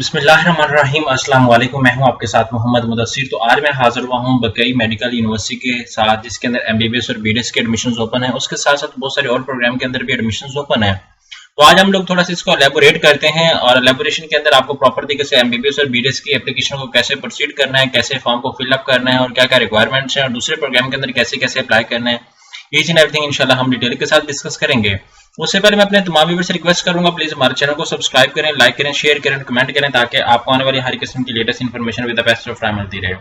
बिस्मिल्लाहिर्रहमानिर्रहीम। अस्सलाम वालेकुम। मैं हूं आपके साथ मोहम्मद मुदस्सिर। तो आज मैं हाजिर हुआ हूं बकई मेडिकल यूनिवर्सिटी के साथ, जिसके अंदर एमबीबीएस और बीडीएस के एडमिशंस ओपन है। उसके साथ साथ बहुत सारे और प्रोग्राम के अंदर भी एडमिशंस ओपन है। तो आज हम लोग थोड़ा सा इसको एलेबोरेट करते हैं और एलेबोरेशन के अंदर आपको प्रॉपर तरीके से एमबीबीएस और बीडीएस की एप्लीकेशन को कैसे प्रोसीड करना है, कैसे फॉर्म को फिलअप करना है और क्या क्या रिक्वायरमेंट्स हैं और दूसरे प्रोग्राम के अंदर कैसे कैसे अप्लाई करना है, ईच एंड एवरीथिंग इंशाल्लाह हम डिटेल के साथ डिस्कस करेंगे। उससे पहले मैं अपने तमाम व्यूअर्स से रिक्वेस्ट करूंगा, प्लीज हमारे चैनल को सब्सक्राइब करें, लाइक करें, शेयर करें, कमेंट करें, ताकि आपको आने वाली हर किस्म की latest information with the best of time मिलती रहे।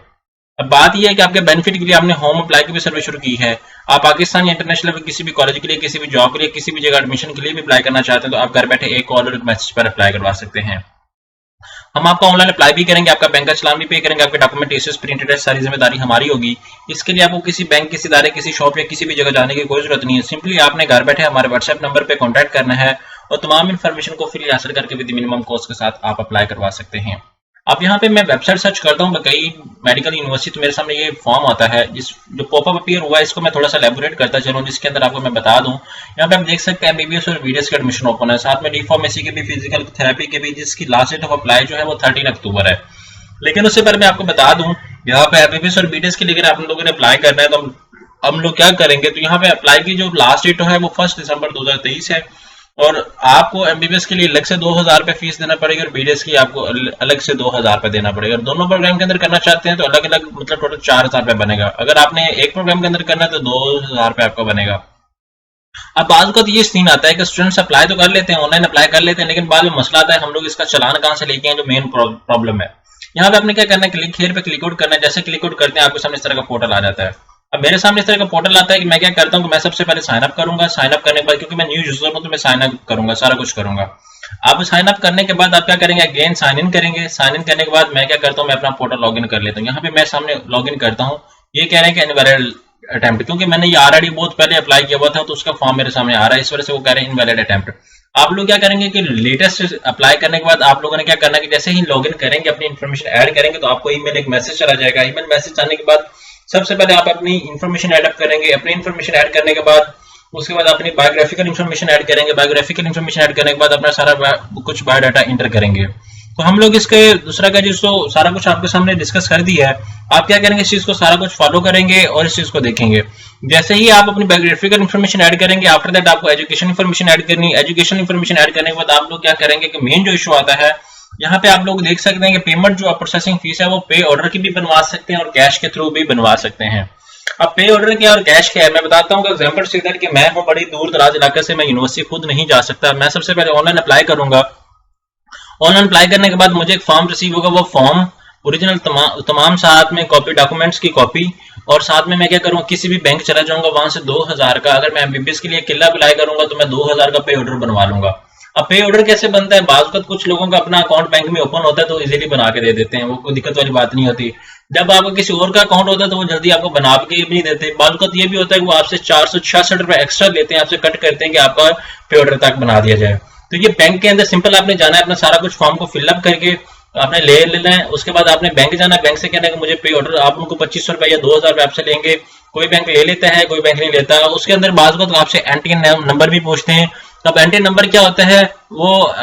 अब बात यह है कि आपके बेनिफिट के लिए हमने होम अप्लाई की भी सर्विस शुरू की है। आप पाकिस्तान या इंटरनेशनल लेवल किसी भी कॉलेज के लिए, किसी भी जॉब के लिए, किसी भी जगह एडमिशन के लिए भी अप्लाई करना चाहते हैं तो आप घर बैठे एक कॉल और एक मैसेज पर अप्लाई करवा सकते हैं। हम आपका ऑनलाइन अप्लाई भी करेंगे, आपका बैंक का चलान भी पे करेंगे, आपके डॉक्यूमेंट एसेस प्रिंटेड है, सारी जिम्मेदारी हमारी होगी। इसके लिए आपको किसी बैंक, किसी इदारे, किसी शॉप या किसी भी जगह जाने की कोई जरूरत नहीं है। सिंपली आपने घर बैठे हमारे व्हाट्सएप नंबर पे कांटेक्ट करना है और तमाम इन्फॉर्मेशन को फ्री हासिल करके विद मिनिमम कॉस्ट के साथ आप अप्लाई करवा सकते हैं। अब यहाँ पे मैं वेबसाइट सर्च करता हूँ बकई मेडिकल यूनिवर्सिटी, तो मेरे सामने ये फॉर्म आता है। जिस जो पॉपअप अपीयर हुआ है इसको मैं थोड़ा सा एलेबोरेट करता चलूँ, जिसके अंदर आपको मैं बता दूं। यहाँ पे आप देख सकते हैं एमबीबीएस और बीडीएस के एडमिशन ओपन है, साथ में डी फार्मेसी के भी, फिजिकल थेरेपी के भी, जिसकी लास्ट डेट ऑफ अप्लाई जो है वो 13 अक्टूबर है। लेकिन उससे पहले मैं आपको बता दूं, यहाँ पे एमबीबीएस और बीडीएस के लिए अगर आप लोगों ने अप्लाई करना है तो हम लोग क्या करेंगे, तो यहाँ पे अप्लाई की जो लास्ट डेट है वो 1 दिसंबर 2023 है और आपको एमबीबीएस के लिए अलग से 2000 रुपए फीस देना पड़ेगा और बीडीएस की आपको अलग से 2000 रुपए देना पड़ेगा। और दोनों प्रोग्राम के अंदर करना चाहते हैं तो अलग अलग मतलब टोटल 4000 रुपए बनेगा। अगर आपने एक प्रोग्राम के अंदर करना है तो 2000 रुपए आपका बनेगा। अब बाद का तो ये सीन आता है कि स्टूडेंट्स अप्लाई तो कर लेते हैं, ऑनलाइन अप्लाई कर लेते हैं, लेकिन बाद में मसला आता है हम लोग इसका चालान कहाँ से लेके आए, जो मेन प्रॉब्लम है। यहाँ पे आपने क्या करना है, क्लिक हियर पे क्लिक आउट करना है। जैसे क्लिक आउट करते हैं आपके सामने इस तरह का पोर्टल आ जाता है। अब मेरे सामने इस तरह का पोर्टल आता है कि मैं क्या करता हूँ कि मैं सबसे पहले साइन अप करूंगा। साइन अप करने के बाद, क्योंकि मैं न्यू यूजर हूँ तो मैं साइन अप करूंगा, सारा कुछ करूंगा। आप साइन अप करने के बाद आप क्या करेंगे, अगेन साइन इन करेंगे। साइन इन करने के बाद मैं क्या करता हूँ, मैं अपना पोर्टल लॉग इन कर लेता हूँ। यहाँ पे मैं सामने लॉग इन करता हूँ, ये कह रहे हैं कि इनवैलिड अटेम्प्ट, क्योंकि मैंने ये ऑलरेडी बहुत पहले अप्लाई किया हुआ था तो उसका फॉर्म मेरे सामने आ रहा है, इस वजह से वो कह रहे हैं इनवैलिड अटेम्प्ट। आप लोग क्या करेंगे कि लेटेस्ट अप्लाई करने के बाद आप लोगों ने क्या करना है कि जैसे ही लॉगिन करेंगे, अपनी इन्फॉर्मेशन ऐड करेंगे तो आपको ईमेल एक मैसेज चला जाएगा। ईमेल मैसेज आने के बाद सबसे पहले आप अपनी इन्फॉर्मेशन ऐड अप करेंगे। अपनी इन्फॉर्मेशन ऐड करने के बाद उसके बाद अपनी बायोग्राफिकल इन्फॉर्मेशन ऐड करेंगे। बायोग्राफिकल इन्फॉर्मेशन ऐड करने के बाद अपना सारा कुछ बायोडाटा इंटर करेंगे। तो हम लोग इसके दूसरा का जिसको सारा कुछ आपके सामने डिस्कस कर दिया है, आप क्या करेंगे, इस चीज को सारा कुछ फॉलो करेंगे और इस चीज को देखेंगे। जैसे ही आप अपनी बायोग्राफिकल इन्फॉर्मेशन ऐड करेंगे, आफ्टर दैट आपको एजुकेशन इन्फॉर्मेशन ऐड करनी है। एजुकेशन इन्फॉर्मेशन ऐड करने के बाद आप लोग क्या करेंगे कि मेन जो इशू आता है, यहाँ पे आप लोग देख सकते हैं कि पेमेंट जो प्रोसेसिंग फीस है वो पे ऑर्डर की भी बनवा सकते हैं और कैश के थ्रू भी बनवा सकते हैं। अब पे ऑर्डर क्या और कैश क्या है मैं बताता हूँ। एग्जाम्पल सीधर कि मैं हूँ बड़ी दूर दराज इलाके से, मैं यूनिवर्सिटी खुद नहीं जा सकता। मैं सबसे पहले ऑनलाइन अप्लाई करूंगा। ऑनलाइन अप्लाई करने के बाद मुझे एक फॉर्म रिसीव होगा, वो फॉर्म ओरिजिनल तमाम साथ में कॉपी, डॉक्यूमेंट्स की कॉपी, और साथ में मैं क्या करूँगा, किसी भी बैंक चला जाऊंगा, वहां से 2000 का, अगर मैं एमबीबीएस के लिए किला अप्लाई करूंगा तो मैं 2000 का पे ऑर्डर बनवा लूंगा। अब पे ऑर्डर कैसे बनता है, बाज़ कुछ लोगों का अपना अकाउंट बैंक में ओपन होता है तो इजीली बना के दे देते हैं, वो कोई दिक्कत वाली बात नहीं होती। जब आपका किसी और का अकाउंट होता है तो वो जल्दी आपको बना के भी नहीं देते। बाज़ ये भी होता है कि वो आपसे 466 रुपए एक्स्ट्रा लेते हैं, आपसे कट करते हैं कि आपका पे ऑर्डर तक बना दिया जाए। तो ये बैंक के अंदर सिंपल आपने जाना है, अपना सारा कुछ फॉर्म को फिलअप करके आपने ले लेना है। उसके बाद आपने बैंक जाना है, बैंक से कहना है कि मुझे पे ऑर्डर, आप उनको 2500 रुपए या 2000 रुपए आपसे लेंगे। कोई बैंक ले लेता है, कोई बैंक नहीं लेता। उसके अंदर बाज़ आपसे एनटीएन नंबर भी पूछते हैं। अब एनटीएन नंबर क्या होता है, वो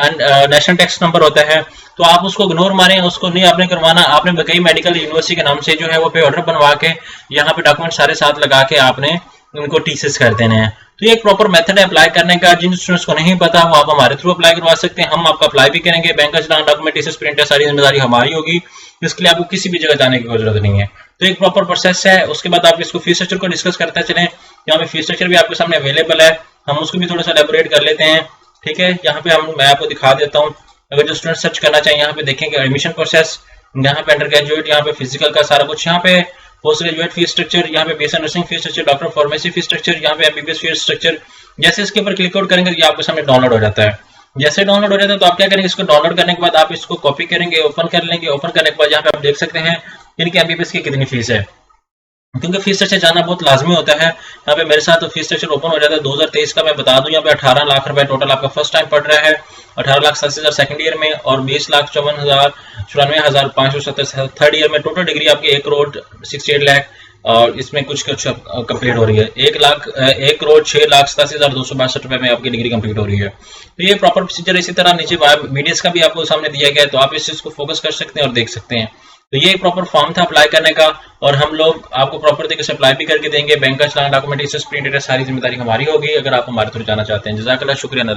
नेशनल टैक्स नंबर होता है, तो आप उसको इग्नोर मारें, उसको नहीं आपने करवाना। आपने बकई मेडिकल यूनिवर्सिटी के नाम से जो है वो पे ऑर्डर बनवा के यहाँ पे डॉक्यूमेंट सारे साथ लगा के आपने उनको टीसीएस कर देने हैं। तो ये एक प्रॉपर मेथड है अप्लाई करने का। जिन स्टूडेंट्स को नहीं पता वो आप हमारे थ्रू अप्लाई करवा सकते हैं, हम आपका अप्लाई भी करेंगे। बैंक का चलान, डॉक्यूमेंट टीसीएस प्रिंट है, सारी जिम्मेदारी हमारी होगी। इसके लिए आपको किसी भी जगह जाने की जरूरत नहीं है। तो एक प्रॉपर प्रोसेस है। उसके बाद आप इसको फीस स्ट्रक्चर को डिस्कस करते चलें। यहाँ पे फीस स्ट्रक्चर भी आपके सामने अवेलेबल है, हम उसको भी थोड़ा सा एलेबोरेट कर लेते हैं। ठीक है, यहाँ पे मैं आपको दिखा देता हूँ। अगर जो स्टूडेंट सर्च करना चाहिए, यहाँ पे देखेंगे एडमिशन प्रोसेस, यहाँ पे अंडर ग्रेजुएट, यहाँ पे फिजिकल का सारा कुछ, यहाँ पे पोस्ट ग्रेजुएट फीस स्ट्रक्चर, यहाँ पे BSc nursing fees structure, doctor pharmacy fees structure, यहाँ पे एमबीबीएस फीस स्ट्रक्चर। जैसे इसके ऊपर क्लिक आउट करेंगे तो ये आपके सामने डाउनलोड हो जाता है। जैसे डाउनलोड हो जाता है तो आप क्या करेंगे, इसको डाउनलोड करने के बाद आप इसको कॉपी करेंगे, ओपन कर लेंगे। ओपन करने के बाद यहाँ पे आप देख सकते हैं इनकी एमबीबीएस की कितनी फीस है, क्योंकि फीस स्ट्रक्चर जाना बहुत लाजमी होता है। यहाँ पे मेरे साथ तो फीस स्ट्रक्चर ओपन हो जाता है 2023 का। मैं बता दूं यहाँ पे 18 लाख रुपए टोटल आपका फर्स्ट टाइम पड़ रहा है, 18,80,000 सेकंड ईयर में और 20,54,94,570 थर्ड ईयर में। टोटल डिग्री आपकी 1,68,00,000 और इसमें कुछ कुछ कंप्लीट हो रही है। 1,06,87,262 रुपए में आपकी डिग्री कंप्लीट हो रही है। तो ये प्रॉपर प्रोसीजर। इसी तरह नीचे बीडीएस का भी आपको सामने दिया गया है, तो आप इस चीज को फोकस कर सकते हैं और देख सकते हैं। तो ये एक प्रॉपर फॉर्म था अप्लाई करने का, और हम लोग आपको प्रॉपर तरीके से अप्लाई भी करके देंगे। बैंक का चलाना, डॉक्यूमेंटेशन, प्रिंट, सारी जिम्मेदारी हमारी होगी अगर आप हमारे थ्रू जाना चाहते हैं। जज़ाकल्लाह, शुक्रिया।